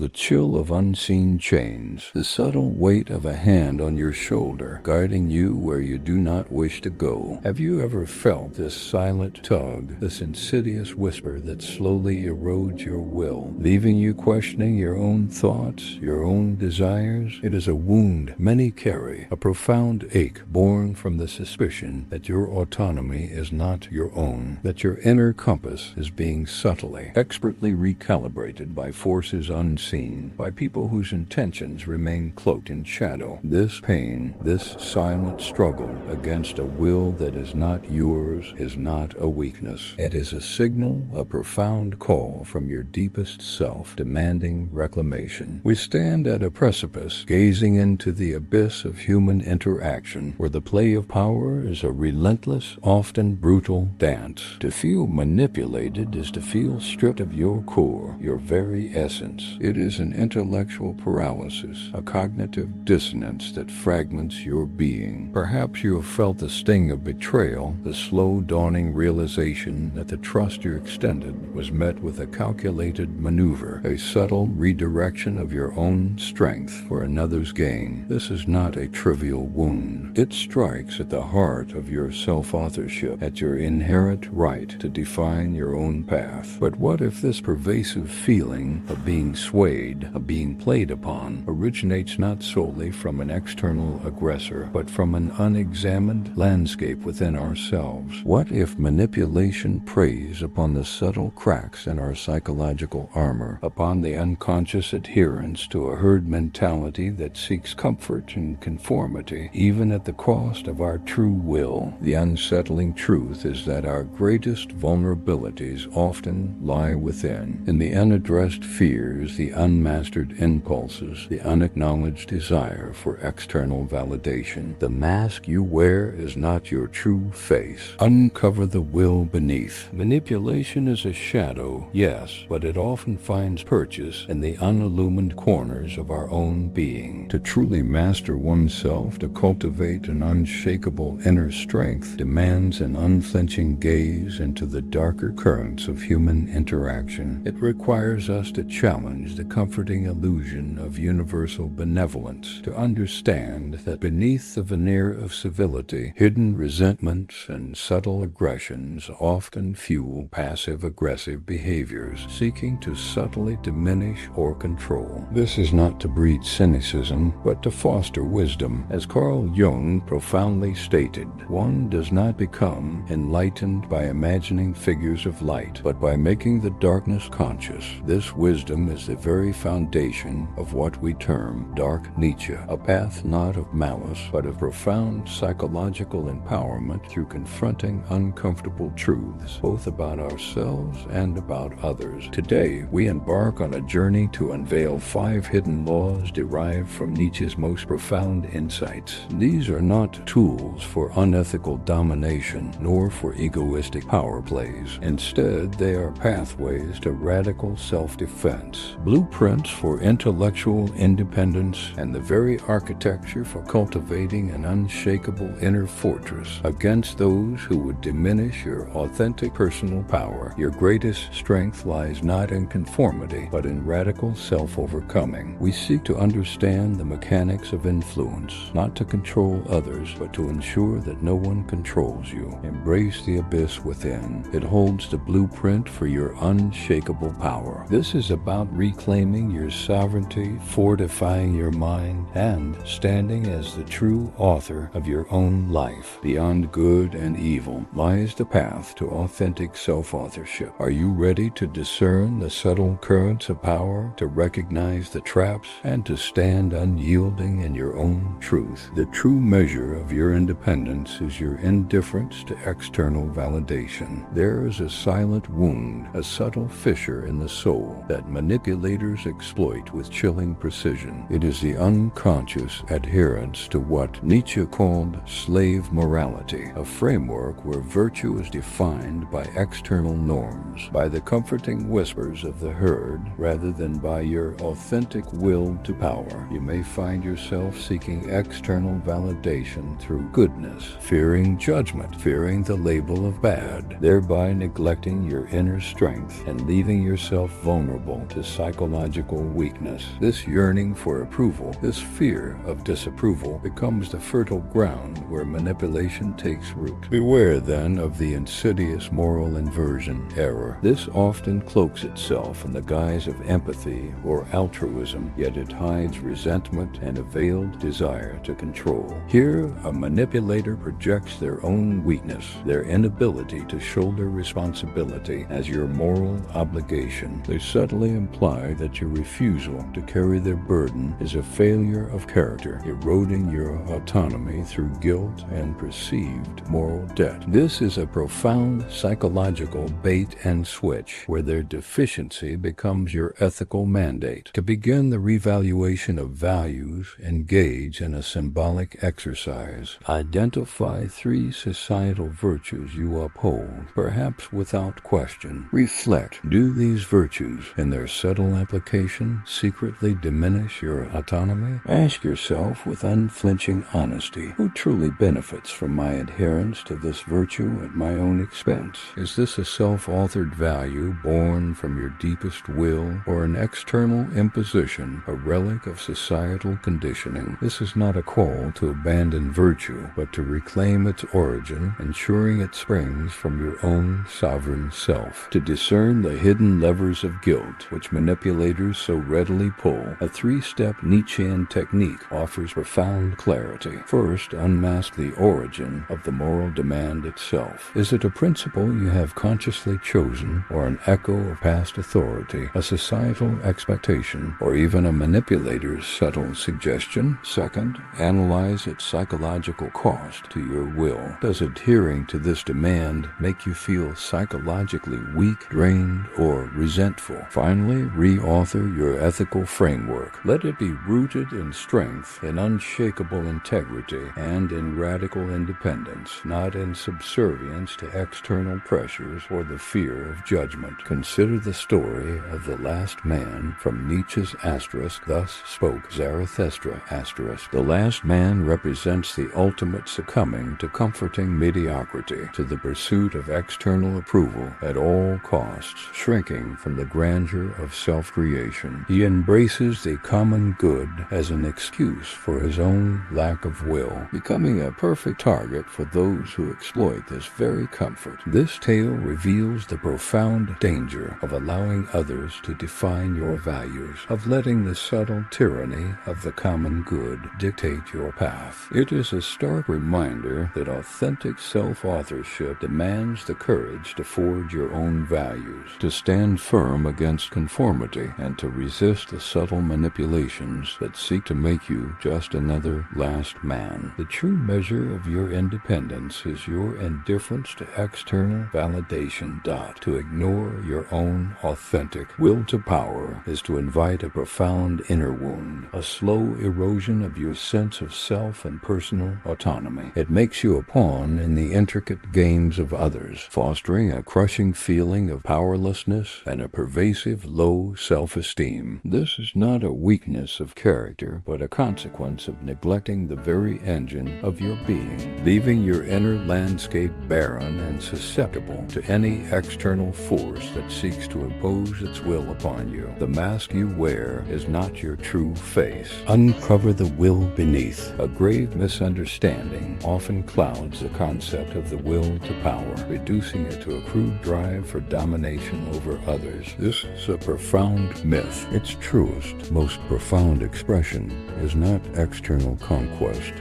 The chill of unseen chains, the subtle weight of a hand on your shoulder, guiding you where you do not wish to go. Have you ever felt this silent tug, this insidious whisper that slowly erodes your will, leaving you questioning your own thoughts, your own desires? It is a wound many carry, a profound ache born from the suspicion that your autonomy is not your own, that your inner compass is being subtly, expertly recalibrated by forces unseen, by people whose intentions remain cloaked in shadow. This pain, this silent struggle against a will that is not yours, is not a weakness. It is a signal, a profound call from your deepest self, demanding reclamation. We stand at a precipice, gazing into the abyss of human interaction, where the play of power is a relentless, often brutal dance. To feel manipulated is to feel stripped of your core, your very essence. It is an intellectual paralysis, a cognitive dissonance that fragments your being. Perhaps you have felt the sting of betrayal, the slow dawning realization that the trust you extended was met with a calculated maneuver, a subtle redirection of your own strength for another's gain. This is not a trivial wound. It strikes at the heart of your self-authorship, at your inherent right to define your own path. But what if this pervasive feeling of being swayed, of being played upon, originates not solely from an external aggressor, but from an unexamined landscape within ourselves? What if manipulation preys upon the subtle cracks in our psychological armor, upon the unconscious adherence to a herd mentality that seeks comfort and conformity, even at the cost of our true will? The unsettling truth is that our greatest vulnerabilities often lie within, in the unaddressed fears, the unmastered impulses, the unacknowledged desire for external validation. The mask you wear is not your true face. Uncover the will beneath. Manipulation is a shadow, yes, but it often finds purchase in the unillumined corners of our own being. To truly master oneself, to cultivate an unshakable inner strength, demands an unflinching gaze into the darker currents of human interaction. It requires us to challenge the comforting illusion of universal benevolence, to understand that beneath the veneer of civility, hidden resentments and subtle aggressions often fuel passive-aggressive behaviors, seeking to subtly diminish or control. This is not to breed cynicism, but to foster wisdom. As Carl Jung profoundly stated, one does not become enlightened by imagining figures of light, but by making the darkness conscious. This wisdom is the very foundation of what we term Dark Nietzsche, a path not of malice, but of profound psychological empowerment through confronting uncomfortable truths, both about ourselves and about others. Today, we embark on a journey to unveil 5 hidden laws derived from Nietzsche's most profound insights. These are not tools for unethical domination, nor for egoistic power plays. Instead, they are pathways to radical self-defense, blueprints for intellectual independence, and the very architecture for cultivating an unshakable inner fortress against those who would diminish your authentic personal power. Your greatest strength lies not in conformity, but in radical self-overcoming. We seek to understand the mechanics of influence, not to control others, but to ensure that no one controls you. Embrace the abyss within. It holds the blueprint for your unshakable power. This is about reclaiming your sovereignty, fortifying your mind, and standing as the true author of your own life. Beyond good and evil lies the path to authentic self-authorship. Are you ready to discern the subtle currents of power, to recognize the traps, and to stand unyielding in your own truth? The true measure of your independence is your indifference to external validation. There is a silent wound, a subtle fissure in the soul that manipulators exploit with chilling precision. It is the unconscious adherence to what Nietzsche called slave morality, a framework where virtue is defined by external norms, by the comforting whispers of the herd, rather than by your authentic will to power. You may find yourself seeking external validation through goodness, fearing judgment, fearing the label of bad, thereby neglecting your inner strength and leaving yourself vulnerable to psychological psychological weakness. This yearning for approval, this fear of disapproval, becomes the fertile ground where manipulation takes root. Beware, then, of the insidious moral inversion error. This often cloaks itself in the guise of empathy or altruism, yet it hides resentment and a veiled desire to control. Here, a manipulator projects their own weakness, their inability to shoulder responsibility as your moral obligation. They subtly imply that your refusal to carry their burden is a failure of character, eroding your autonomy through guilt and perceived moral debt. This is a profound psychological bait and switch, where their deficiency becomes your ethical mandate. To begin the revaluation of values, engage in a symbolic exercise. Identify 3 societal virtues you uphold, perhaps without question. Reflect. Do these virtues, in their subtle application, secretly diminish your autonomy? Ask yourself with unflinching honesty, who truly benefits from my adherence to this virtue at my own expense? Is this a self-authored value born from your deepest will, or an external imposition, a relic of societal conditioning? This is not a call to abandon virtue, but to reclaim its origin, ensuring it springs from your own sovereign self. To discern the hidden levers of guilt, which manipulators so readily pull, a 3-step Nietzschean technique offers profound clarity. First, unmask the origin of the moral demand itself. Is it a principle you have consciously chosen, or an echo of past authority, a societal expectation, or even a manipulator's subtle suggestion? Second, analyze its psychological cost to your will. Does adhering to this demand make you feel psychologically weak, drained, or resentful? Finally, reauthor your ethical framework. Let it be rooted in strength, in unshakable integrity, and in radical independence, not in subservience to external pressures or the fear of judgment. Consider the story of the last man from Nietzsche's Asterisk. Thus spoke Zarathustra Asterisk. The last man represents the ultimate succumbing to comforting mediocrity, to the pursuit of external approval at all costs, shrinking from the grandeur of self-creation. He embraces the common good as an excuse for his own lack of will, becoming a perfect target for those who exploit this very comfort. This tale reveals the profound danger of allowing others to define your values, of letting the subtle tyranny of the common good dictate your path. It is a stark reminder that authentic self-authorship demands the courage to forge your own values, to stand firm against conformity, and to resist the subtle manipulations that seek to make you just another last man. The true measure of your independence is your indifference to external validation. To ignore your own authentic will to power is to invite a profound inner wound, a slow erosion of your sense of self and personal autonomy. It makes you a pawn in the intricate games of others, fostering a crushing feeling of powerlessness and a pervasive low self-esteem. This is not a weakness of character, but a consequence of neglecting the very engine of your being, leaving your inner landscape barren and susceptible to any external force that seeks to impose its will upon you. The mask you wear is not your true face. Uncover the will beneath. A grave misunderstanding often clouds the concept of the will to power, reducing it to a crude drive for domination over others. This is a profound myth. Its truest, most profound expression is not external conquest,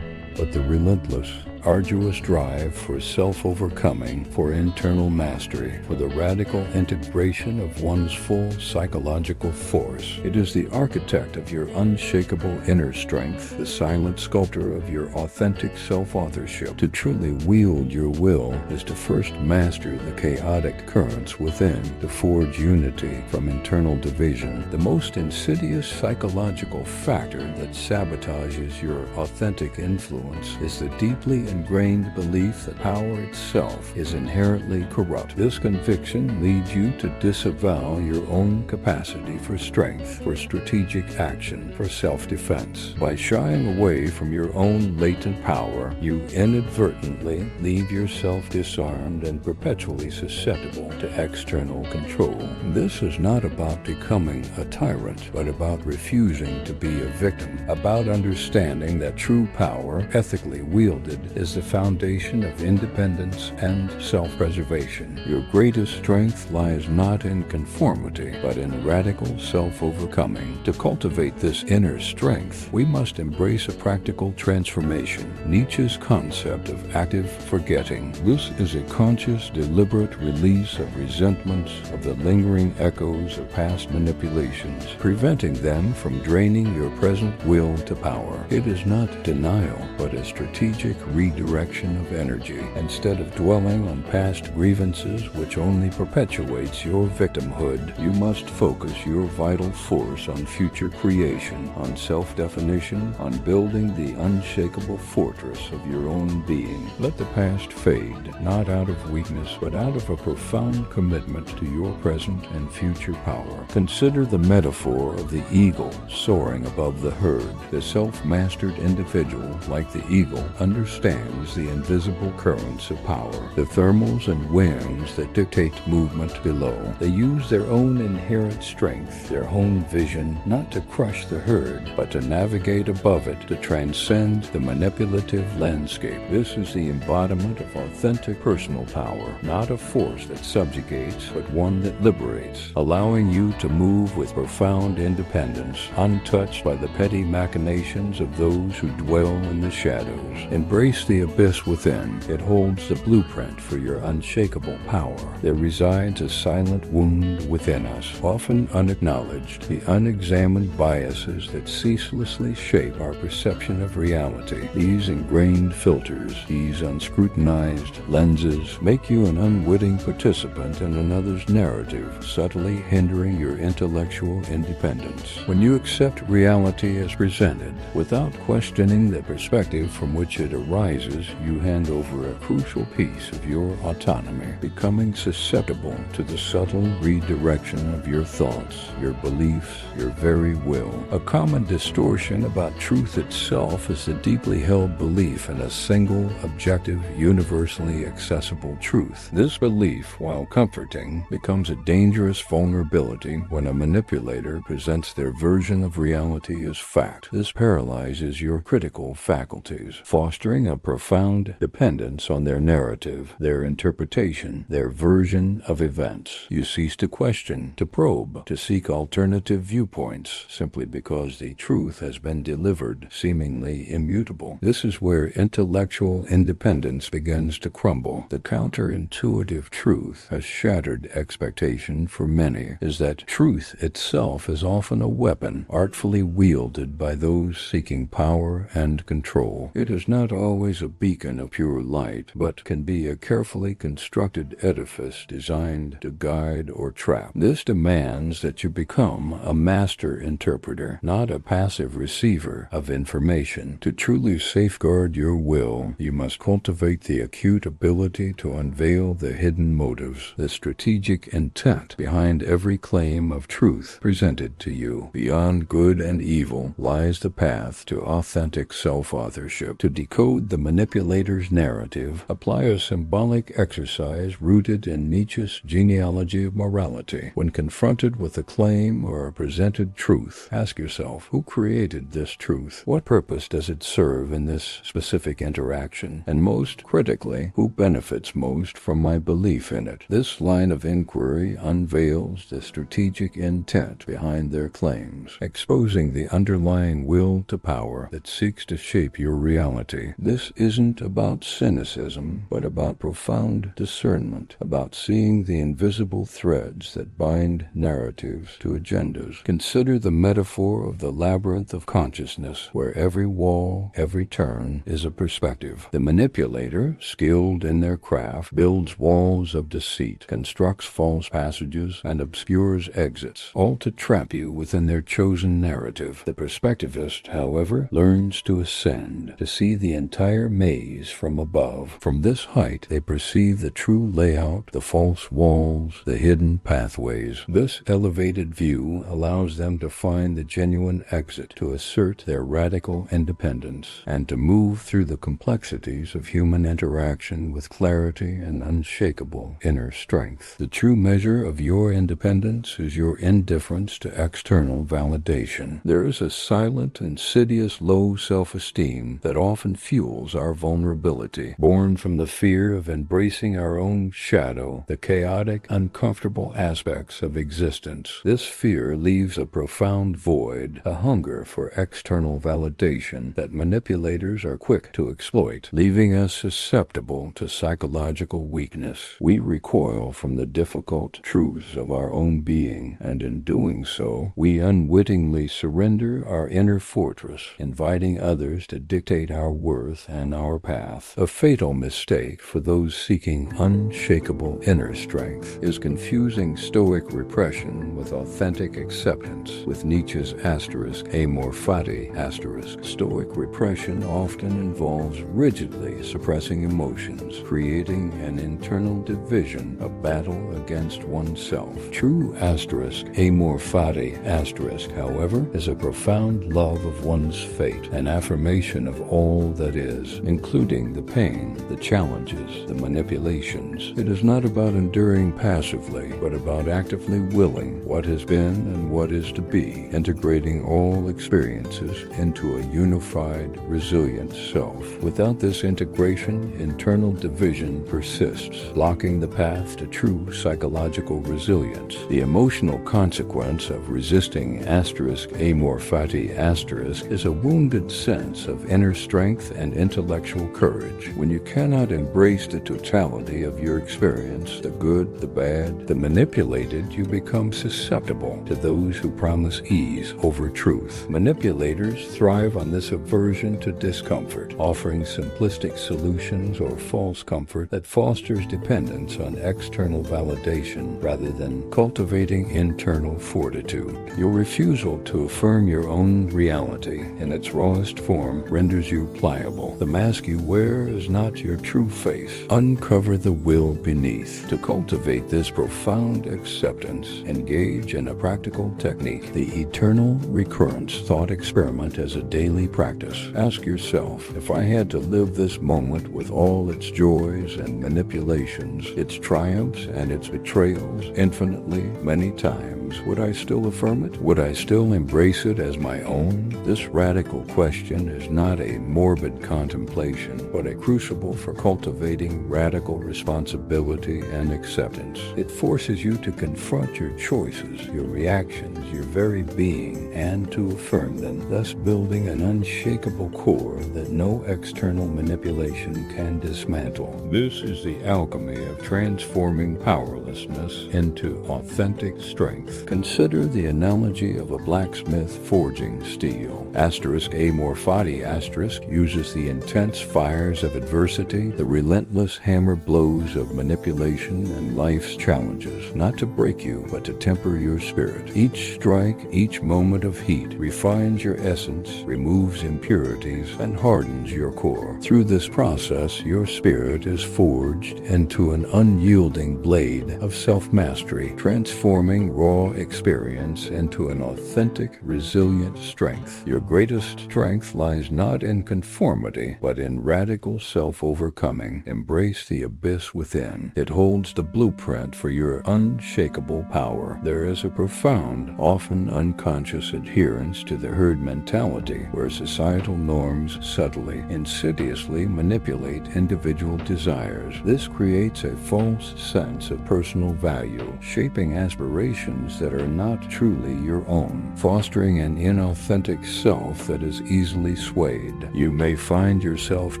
but the relentless, arduous drive for self-overcoming, for internal mastery, for the radical integration of one's full psychological force. It is the architect of your unshakable inner strength, the silent sculptor of your authentic self-authorship. To truly wield your will is to first master the chaotic currents within, to forge unity from internal division. The most insidious psychological factor that sabotages your authentic influence is the deeply ingrained belief that power itself is inherently corrupt. This conviction leads you to disavow your own capacity for strength, for strategic action, for self-defense. By shying away from your own latent power, you inadvertently leave yourself disarmed and perpetually susceptible to external control. This is not about becoming a tyrant, but about refusing to be a victim, about understanding that true power, ethically wielded, is the foundation of independence and self-preservation. Your greatest strength lies not in conformity, but in radical self-overcoming. To cultivate this inner strength, we must embrace a practical transformation, Nietzsche's concept of active forgetting. This is a conscious, deliberate release of resentments, of the lingering echoes of past manipulations, preventing them from draining your present will to power. It is not denial, but a strategic redirection of energy. Instead of dwelling on past grievances, which only perpetuates your victimhood, you must focus your vital force on future creation, on self-definition, on building the unshakable fortress of your own being. Let the past fade, not out of weakness, but out of a profound commitment to your present and future power. Consider the metaphor of the eagle soaring above the herd. The self-mastered individual, like the eagle, understands the invisible currents of power, the thermals and winds that dictate movement below. They use their own inherent strength, their own vision, not to crush the herd, but to navigate above it, to transcend the manipulative landscape. This is the embodiment of authentic personal power, not a force that subjugates, but one that liberates, allowing you to move with profound independence, untouched by the petty machinations of those who dwell in the shadows. Embrace the abyss within. It holds the blueprint for your unshakable power. There resides a silent wound within us, often unacknowledged, the unexamined biases that ceaselessly shape our perception of reality. These ingrained filters, these unscrutinized lenses, make you an unwitting participant in another's narrative, subtly hindering your intellectual independence. When you accept reality as presented, without questioning the perspective from which it arises, you hand over a crucial piece of your autonomy, becoming susceptible to the subtle redirection of your thoughts, your beliefs, your very will. A common distortion about truth itself is the deeply held belief in a single, objective, universally accessible truth. This belief, while comforting, becomes a dangerous vulnerability when a manipulator presents their version of reality as fact. This paralyzes your critical faculties, fostering a profound dependence on their narrative, their interpretation, their version of events. You cease to question, to probe, to seek alternative viewpoints, simply because the truth has been delivered, seemingly immutable. This is where intellectual independence begins to crumble. The counterintuitive truth has shattered expectation for many, is that truth itself is often a weapon, artfully wielded by those seeking power and control. It is not always a beacon of pure light, but can be a carefully constructed edifice designed to guide or trap. This demands that you become a master interpreter, not a passive receiver of information. To truly safeguard your will, you must cultivate the acute ability to unveil the hidden motives, the strategic intent behind every claim of truth presented to you. Beyond good and evil lies the path to authentic self-authorship. To decode the manipulator's narrative, apply a symbolic exercise rooted in Nietzsche's genealogy of morality. When confronted with a claim or a presented truth, ask yourself, who created this truth? What purpose does it serve in this specific interaction? And most critically, who benefits most from my belief in it? This line of inquiry unveils the strategic intent behind their claims, exposing the underlying will to power that seeks to shape your reality. This isn't about cynicism, but about profound discernment, about seeing the invisible threads that bind narratives to agendas. Consider the metaphor of the labyrinth of consciousness, where every wall, every turn is a perspective. The manipulator, skilled in their craft, builds walls of deceit, constructs false passages, and obscures exits, all to trap you within their chosen narrative. The perspectivist, however, learns to ascend, to see the entire entire maze from above. From this height, they perceive the true layout, the false walls, the hidden pathways. This elevated view allows them to find the genuine exit, to assert their radical independence, and to move through the complexities of human interaction with clarity and unshakable inner strength. The true measure of your independence is your indifference to external validation. There is a silent, insidious, low self-esteem that often fuels our vulnerability, born from the fear of embracing our own shadow, the chaotic, uncomfortable aspects of existence. This fear leaves a profound void, a hunger for external validation that manipulators are quick to exploit, leaving us susceptible to psychological weakness. We recoil from the difficult truths of our own being, and in doing so, we unwittingly surrender our inner fortress, inviting others to dictate our worth and our path. A fatal mistake for those seeking unshakable inner strength is confusing stoic repression with authentic acceptance. With Nietzsche's asterisk, amor fati asterisk, stoic repression often involves rigidly suppressing emotions, creating an internal division, a battle against oneself. True asterisk, amor fati asterisk, however, is a profound love of one's fate, an affirmation of all that is, including the pain, the challenges, the manipulations. It is not about enduring passively, but about actively willing what has been and what is to be, integrating all experiences into a unified, resilient self. Without this integration, internal division persists, blocking the path to true psychological resilience. The emotional consequence of resisting asterisk amor fati asterisk is a wounded sense of inner strength and intellectual courage. When you cannot embrace the totality of your experience, the good, the bad, the manipulated, you become susceptible to those who promise ease over truth. Manipulators thrive on this aversion to discomfort, offering simplistic solutions or false comfort that fosters dependence on external validation rather than cultivating internal fortitude. Your refusal to affirm your own reality in its rawest form renders you pliable. The mask you wear is not your true face. Uncover the will beneath. To cultivate this profound acceptance, engage in a practical technique, the eternal recurrence thought experiment as a daily practice. Ask yourself, if I had to live this moment with all its joys and manipulations, its triumphs and its betrayals infinitely many times, would I still affirm it? Would I still embrace it as my own? This radical question is not a morbid contemplation, but a crucible for cultivating radical responsibility and acceptance. It forces you to confront your choices, your reactions, your very being, and to affirm them, thus building an unshakable core that no external manipulation can dismantle. This is the alchemy of transforming powerlessness into authentic strength. Consider the analogy of a blacksmith forging steel. Asterisk amor fati asterisk uses the intense fires of adversity, the relentless hammer blows of manipulation and life's challenges, not to break you, but to temper your spirit. Each strike, each moment of heat refines your essence, removes impurities, and hardens your core. Through this process, your spirit is forged into an unyielding blade of self-mastery, transforming raw experience into an authentic, resilient strength. Your greatest strength lies not in conformity, but in radical self-overcoming. Embrace the abyss within. It holds the blueprint for your unshakable power. There is a profound, often unconscious adherence to the herd mentality, where societal norms subtly, insidiously manipulate individual desires. This creates a false sense of personal value, shaping aspirations that are not truly your own, fostering an inauthentic self that is easily swayed. You may find yourself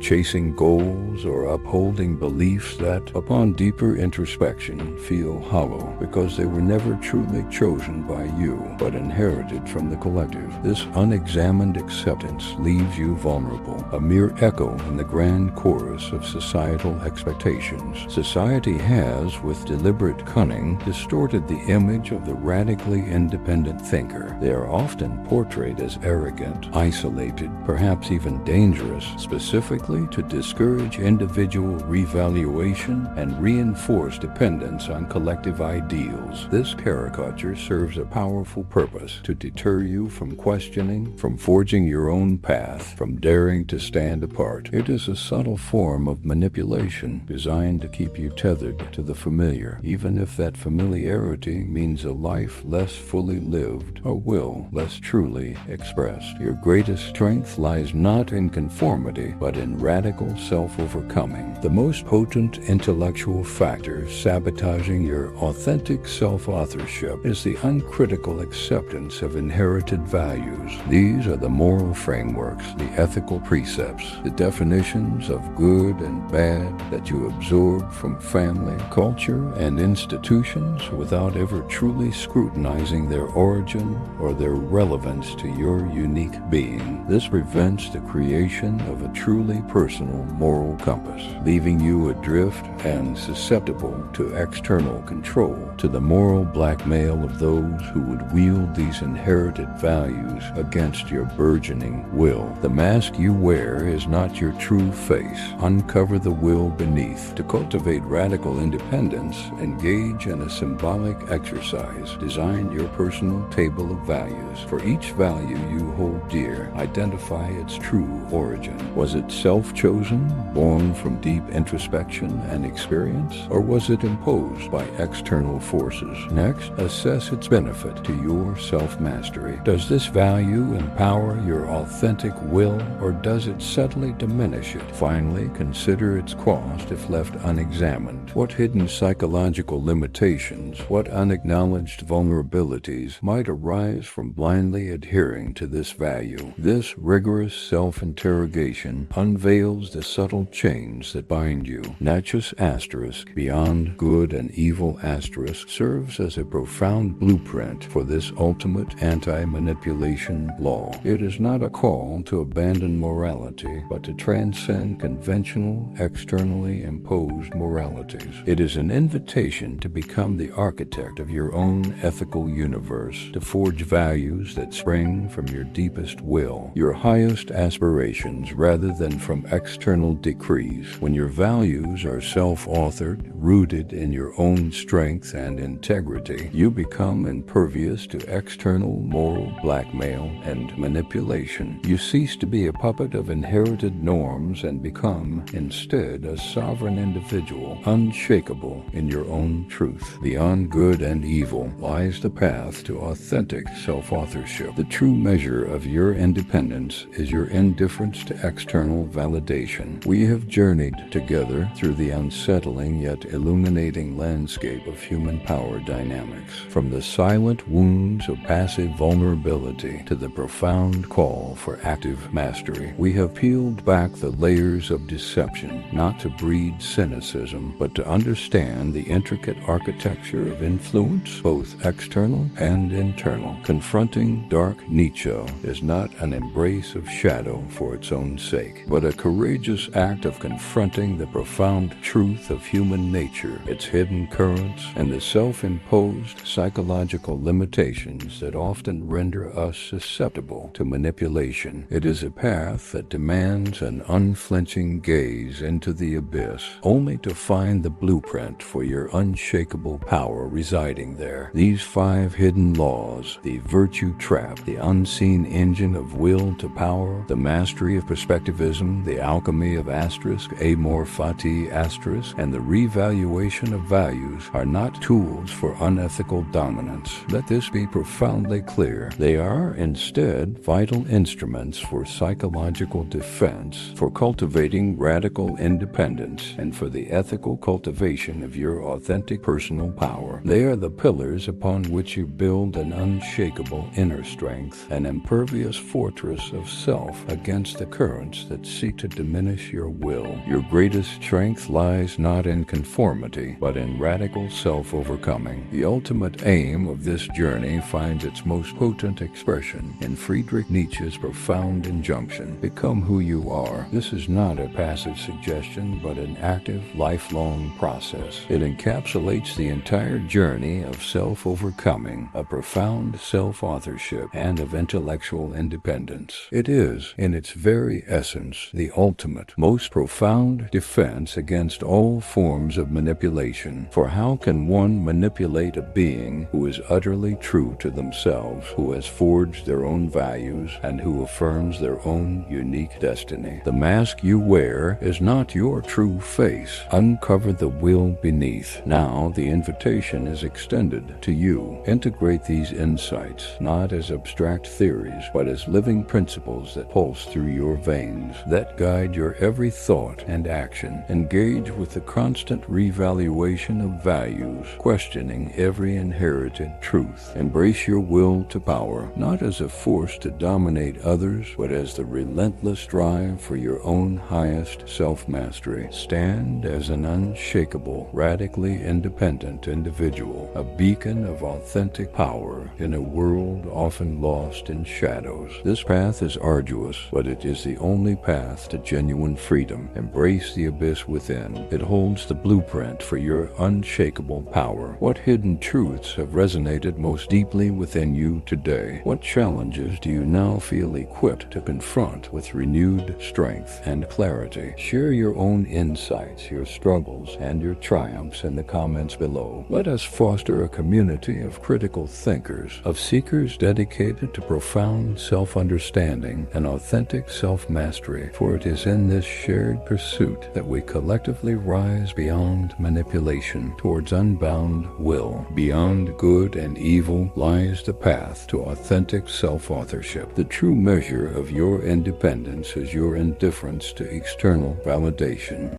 chasing goals or upholding beliefs that, upon deeper introspection, feel hollow because they were never truly chosen by you, but inherited from the collective. This unexamined acceptance leaves you vulnerable, a mere echo in the grand chorus of societal expectations. Society has, with deliberate cunning, distorted the image of the radically independent thinker. They are often portrayed as arrogant, arrogant, isolated, perhaps even dangerous, specifically to discourage individual revaluation and reinforce dependence on collective ideals. This caricature serves a powerful purpose: to deter you from questioning, from forging your own path, from daring to stand apart. It is a subtle form of manipulation designed to keep you tethered to the familiar, even if that familiarity means a life less fully lived, a will less truly expressed. Your greatest strength lies not in conformity, but in radical self-overcoming. The most potent intellectual factor sabotaging your authentic self-authorship is the uncritical acceptance of inherited values. These are the moral frameworks, the ethical precepts, the definitions of good and bad that you absorb from family, culture, and institutions without ever truly scrutinizing their origin or their relevance to your unique being. This prevents the creation of a truly personal moral compass, leaving you adrift and susceptible to external control, to the moral blackmail of those who would wield these inherited values against your burgeoning will. The mask you wear is not your true face. Uncover the will beneath. To cultivate radical independence, engage in a symbolic exercise. Design your personal table of values. For each value you hold dear, identify its true origin. Was it self-chosen, born from deep introspection and experience, or was it imposed by external forces? Next, assess its benefit to your self-mastery. Does this value empower your authentic will, or does it subtly diminish it? Finally, consider its cost if left unexamined. What hidden psychological limitations, what unacknowledged vulnerabilities might arise from blindly adhering to this value? This rigorous self-interrogation unveils the subtle chains that bind you. Nietzsche's asterisk, beyond good and evil asterisk, serves as a profound blueprint for this ultimate anti-manipulation law. It is not a call to abandon morality, but to transcend conventional, externally imposed moralities. It is an invitation to become the architect of your own ethical universe, to forge values that spring from your deepest will, your highest aspirations, rather than from external decrees. When your values are self-authored, rooted in your own strength and integrity, you become impervious to external moral blackmail and manipulation. You cease to be a puppet of inherited norms and become, instead, a sovereign individual, unshakable in your own truth. Beyond good and evil lies the path to authentic self-authorship. The true measure of your independence is your indifference to external validation. We have journeyed together through the unsettling yet illuminating landscape of human power dynamics, from the silent wounds of passive vulnerability to the profound call for active mastery. We have peeled back the layers of deception, not to breed cynicism, but to understand the intricate architecture of influence, both external and internal. Confronting Dark Nietzsche is not an embrace of shadow for its own sake, but a courageous act of confronting the profound truth of human nature, its hidden currents, and the self-imposed psychological limitations that often render us susceptible to manipulation. It is a path that demands an unflinching gaze into the abyss, only to find the blueprint for your unshakable power residing there. These 5 hidden laws, the virtue trap, the unseen engine of will to power, the mastery of perspectivism, the alchemy of asterisk, amor fati asterisk, and the revaluation of values, are not tools for unethical dominance. Let this be profoundly clear. They are instead vital instruments for psychological defense, for cultivating radical independence, and for the ethical cultivation of your authentic personal power. They are the pillars upon which you build an unshakable inner strength, an impervious fortress of self against the currents that seek to diminish your will. Your greatest strength lies not in conformity, but in radical self-overcoming. The ultimate aim of this journey finds its most potent expression in Friedrich Nietzsche's profound injunction: become who you are. This is not a passive suggestion, but an active, lifelong process. It encapsulates the entire journey of self-overcoming, a profound self-authorship, and of intellectual independence. independence. It is, in its very essence, the ultimate, most profound defense against all forms of manipulation. For how can one manipulate a being who is utterly true to themselves, who has forged their own values, and who affirms their own unique destiny? The mask you wear is not your true face. Uncover the will beneath. Now the invitation is extended to you. Integrate these insights, not as abstract theories, but as living principles that pulse through your veins, that guide your every thought and action. Engage with the constant revaluation of values, questioning every inherited truth. Embrace your will to power, not as a force to dominate others, but as the relentless drive for your own highest self-mastery. Stand as an unshakable, radically independent individual, a beacon of authentic power in a world often lost in shadows. This path is arduous, but it is the only path to genuine freedom. Embrace the abyss within. It holds the blueprint for your unshakable power. What hidden truths have resonated most deeply within you today? What challenges do you now feel equipped to confront with renewed strength and clarity? Share your own insights, your struggles, and your triumphs in the comments below. Let us foster a community of critical thinkers, of seekers dedicated to profound self-understanding and authentic self-mastery, for it is in this shared pursuit that we collectively rise beyond manipulation towards unbound will. Beyond good and evil lies the path to authentic self-authorship. The true measure of your independence is your indifference to external validation.